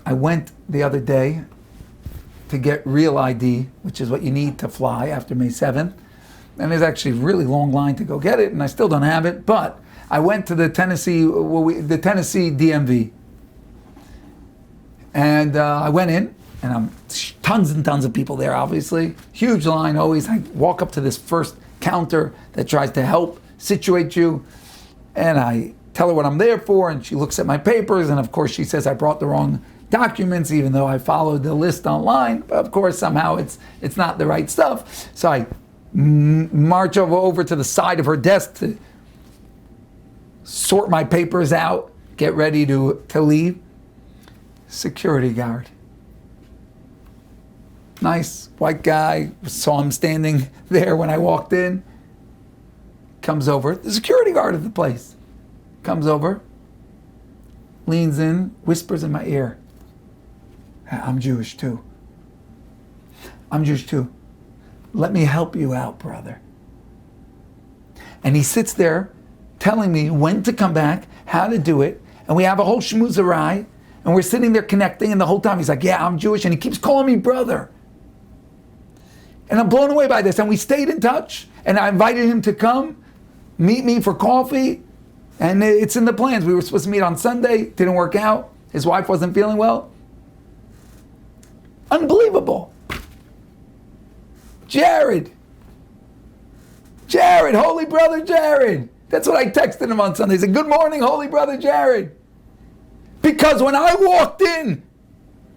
I went the other day to get real ID, which is what you need to fly after May 7th. And there's actually a really long line to go get it, and I still don't have it. But I went to the Tennessee DMV. And I went in, and tons and tons of people there, obviously. Huge line always. I walk up to this first counter that tries to help situate you, and I tell her what I'm there for, and she looks at my papers, and of course she says I brought the wrong documents, even though I followed the list online. But of course somehow it's not the right stuff. So I march over to the side of her desk to sort my papers out, get ready to leave. Security guard. Nice white guy, saw him standing there when I walked in. Comes over, the security guard of the place. Comes over, leans in, whispers in my ear, I'm Jewish too. I'm Jewish too. Let me help you out, brother. And he sits there telling me when to come back, how to do it, and we have a whole shmoozerai, and we're sitting there connecting, and the whole time he's like, yeah, I'm Jewish, and he keeps calling me brother. And I'm blown away by this, and we stayed in touch, and I invited him to come, meet me for coffee, and it's in the plans. We were supposed to meet on Sunday, didn't work out. His wife wasn't feeling well. Unbelievable. Jared, holy brother Jared. That's what I texted him on Sunday. He said, good morning, holy brother Jared. Because when I walked in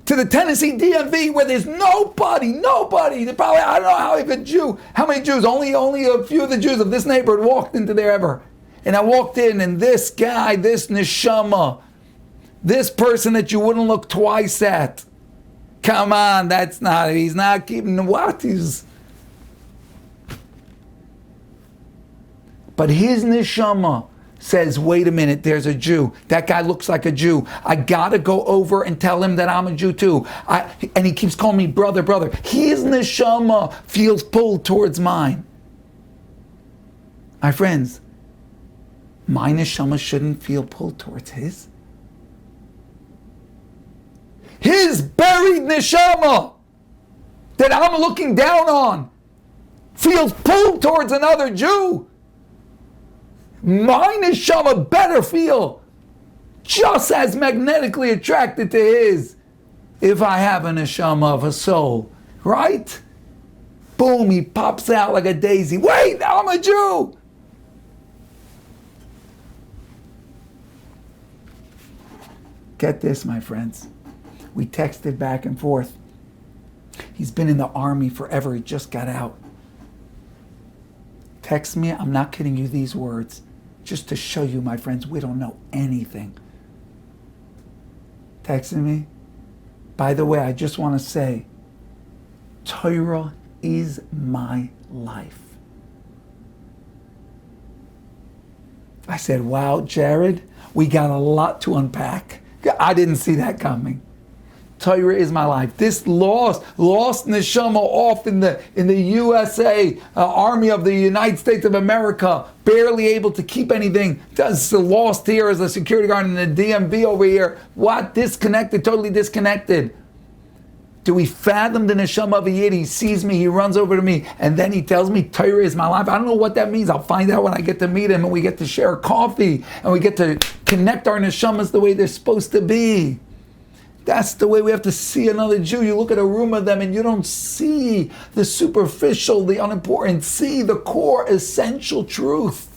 to the Tennessee DMV where there's nobody, probably, I don't know how many Jews, only a few of the Jews of this neighborhood walked into there ever. And I walked in, and this guy, this neshama, this person that you wouldn't look twice at, come on, he's not keeping what? But his neshama says, wait a minute, there's a Jew. That guy looks like a Jew. I gotta go over and tell him that I'm a Jew too. And he keeps calling me brother. His neshama feels pulled towards mine. My friends, my neshama shouldn't feel pulled towards his. His buried neshama that I'm looking down on feels pulled towards another Jew. My neshama better feel just as magnetically attracted to his if I have a neshama of a soul, right? Boom, he pops out like a daisy. Wait, I'm a Jew. Get this, my friends. We texted back and forth. He's been in the army forever. He just got out. Text me, I'm not kidding you, these words, just to show you, my friends, we don't know anything. Texting me, by the way, I just want to say, Torah is my life. I said, wow, Jared, we got a lot to unpack. I didn't see that coming. Torah is my life. This lost neshama off in the USA, Army of the United States of America, barely able to keep anything. Does lost here as a security guard in the DMV over here. What? Disconnected, totally disconnected. Do we fathom the neshama of a yid? He sees me, he runs over to me, and then he tells me Torah is my life. I don't know what that means. I'll find out when I get to meet him, and we get to share coffee, and we get to connect our neshamas the way they're supposed to be. That's the way we have to see another Jew. You look at a room of them and you don't see the superficial, the unimportant. See the core, essential truth.